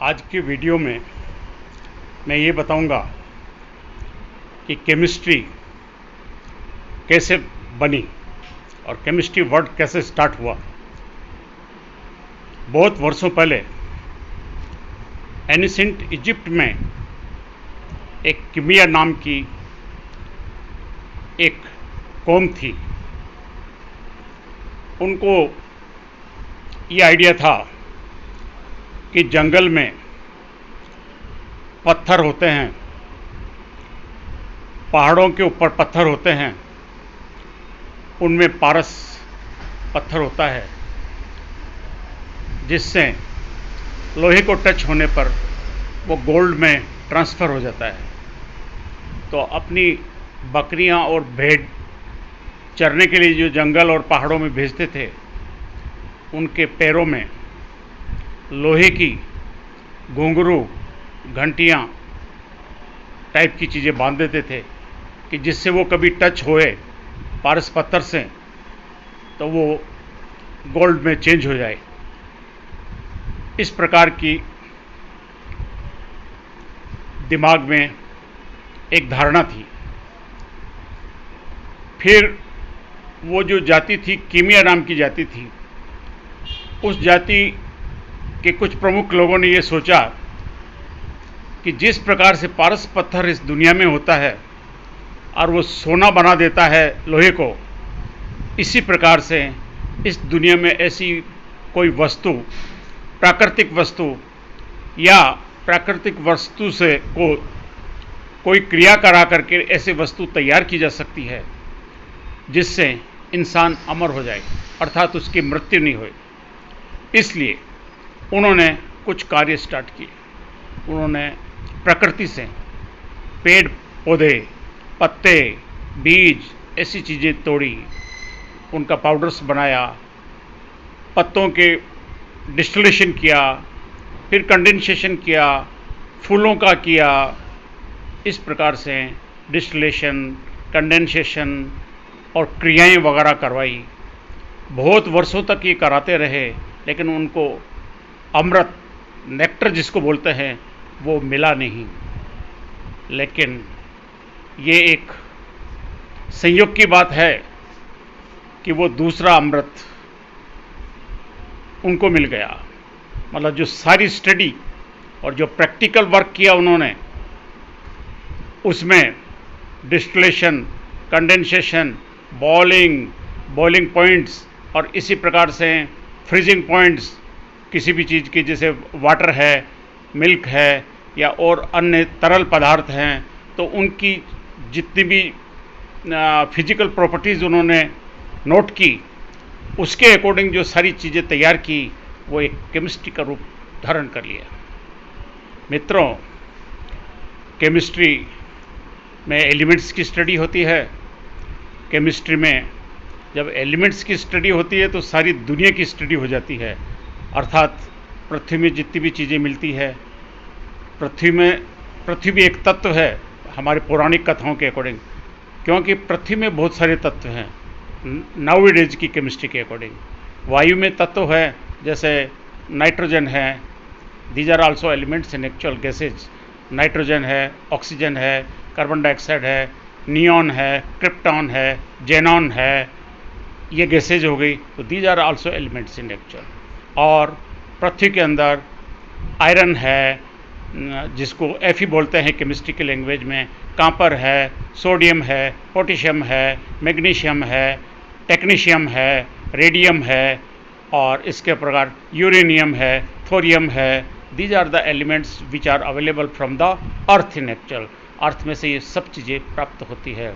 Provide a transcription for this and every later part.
आज की वीडियो में मैं ये बताऊंगा कि केमिस्ट्री कैसे बनी और केमिस्ट्री वर्ड कैसे स्टार्ट हुआ। बहुत वर्षों पहले एनिसेंट इजिप्ट में एक कीमिया नाम की एक कौम थी। उनको ये आइडिया था कि जंगल में पत्थर होते हैं, पहाड़ों के ऊपर पत्थर होते हैं, उनमें पारस पत्थर होता है जिससे लोहे को टच होने पर वो गोल्ड में ट्रांसफ़र हो जाता है। तो अपनी बकरियां और भेड़ चरने के लिए जो जंगल और पहाड़ों में भेजते थे, उनके पैरों में लोहे की घुंघरू, घंटियां टाइप की चीज़ें बांध देते थे कि जिससे वो कभी टच होए पारस पत्थर से तो वो गोल्ड में चेंज हो जाए। इस प्रकार की दिमाग में एक धारणा थी। फिर वो जो जाति थी, कीमिया नाम की जाति थी, उस जाति के कुछ प्रमुख लोगों ने ये सोचा कि जिस प्रकार से पारस पत्थर इस दुनिया में होता है और वो सोना बना देता है लोहे को, इसी प्रकार से इस दुनिया में ऐसी कोई वस्तु, प्राकृतिक वस्तु या प्राकृतिक वस्तु से कोई क्रिया करा करके ऐसी वस्तु तैयार की जा सकती है जिससे इंसान अमर हो जाए, अर्थात उसकी मृत्यु नहीं होए। इसलिए उन्होंने कुछ कार्य स्टार्ट किए। उन्होंने प्रकृति से पेड़ पौधे, पत्ते, बीज, ऐसी चीज़ें तोड़ी, उनका पाउडर्स बनाया, पत्तों के डिस्टिलेशन किया, फिर कंडेंसेशन किया, फूलों का किया। इस प्रकार से डिस्टिलेशन, कंडेंसेशन और क्रियाएं वगैरह करवाई। बहुत वर्षों तक ये कराते रहे, लेकिन उनको अमृत, नेक्टर जिसको बोलते हैं, वो मिला नहीं। लेकिन ये एक संयोग की बात है कि वो दूसरा अमृत उनको मिल गया। मतलब जो सारी स्टडी और जो प्रैक्टिकल वर्क किया उन्होंने, उसमें डिस्टिलेशन, कंडेंसेशन, बॉइलिंग पॉइंट्स और इसी प्रकार से फ्रीजिंग पॉइंट्स, किसी भी चीज़ की, जैसे वाटर है, मिल्क है या और अन्य तरल पदार्थ हैं, तो उनकी जितनी भी फिजिकल प्रॉपर्टीज़ उन्होंने नोट की, उसके अकॉर्डिंग जो सारी चीज़ें तैयार की, वो एक केमिस्ट्री का रूप धारण कर लिया। मित्रों, केमिस्ट्री में एलिमेंट्स की स्टडी होती है। केमिस्ट्री में जब एलिमेंट्स की स्टडी होती है तो सारी दुनिया की स्टडी हो जाती है, अर्थात पृथ्वी में जितनी भी चीज़ें मिलती है, पृथ्वी भी एक तत्व है हमारे पौराणिक कथाओं के अकॉर्डिंग, क्योंकि पृथ्वी में बहुत सारे तत्व हैं नाउ डेज की केमिस्ट्री के अकॉर्डिंग। वायु में तत्व है, जैसे नाइट्रोजन है, these are also elements in actual gases. Nitrogen है, ऑक्सीजन है, कार्बन डाइऑक्साइड है, नियॉन है, क्रिप्टॉन है, जेनॉन है, ये गैसेज हो गई। तो these are also elements in actual. और पृथ्वी के अंदर आयरन है, जिसको Fe बोलते हैं केमिस्ट्री के लैंग्वेज में, कांपर है, सोडियम है, पोटेशियम है, मैग्नीशियम है, टेक्नीशियम है, रेडियम है, और इसके प्रकार यूरेनियम है, थोरियम है। These are the elements which are available from the earth in actual. Earth में से ये सब चीज़ें प्राप्त होती है।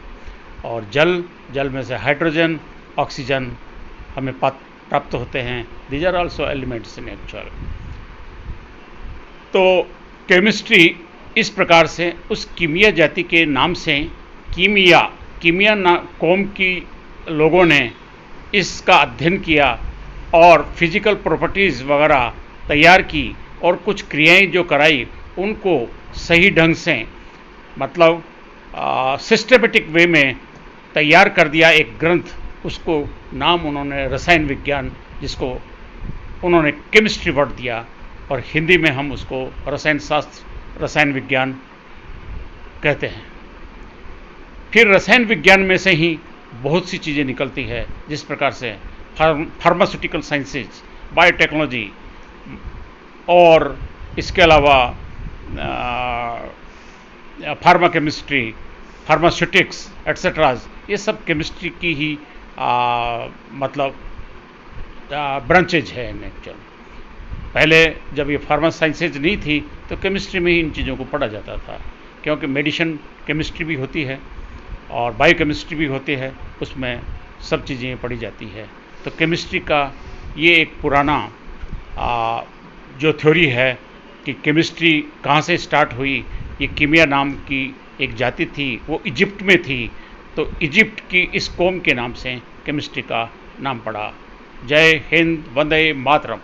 और जल में से हाइड्रोजन, ऑक्सीजन हमें प्राप्त होते हैं। These are also elements in actual. तो केमिस्ट्री इस प्रकार से उस कीमिया जाति के नाम से कीमिया कौम की लोगों ने इसका अध्ययन किया और फिजिकल प्रॉपर्टीज़ वगैरह तैयार की और कुछ क्रियाएं जो कराई, उनको सही ढंग से, मतलब सिस्टमेटिक वे में तैयार कर दिया एक ग्रंथ। उसको नाम उन्होंने रसायन विज्ञान, जिसको उन्होंने केमिस्ट्री वर्ड दिया, और हिंदी में हम उसको रसायन शास्त्र, रसायन विज्ञान कहते हैं। फिर रसायन विज्ञान में से ही बहुत सी चीज़ें निकलती है, जिस प्रकार से फार्मास्यूटिकल साइंसेज, बायोटेक्नोलॉजी और इसके अलावा फार्मा केमिस्ट्री, फार्मास्यूटिक्स एट्सेट्रा, ये सब केमिस्ट्री की ही मतलब ब्रांचेज है इन एक्चुअल। पहले जब ये फार्मा साइंसेज नहीं थी तो केमिस्ट्री में ही इन चीज़ों को पढ़ा जाता था, क्योंकि मेडिसिन केमिस्ट्री भी होती है और बायो केमिस्ट्री भी होती है, उसमें सब चीज़ें पढ़ी जाती है। तो केमिस्ट्री का ये एक पुराना जो थ्योरी है कि केमिस्ट्री कहाँ से स्टार्ट हुई, ये कीमिया नाम की एक जाति थी, वो इजिप्ट में थी, तो इजिप्ट की इस कौम के नाम से केमिस्ट्री का नाम पड़ा। जय हिंद, वंदे मातरम।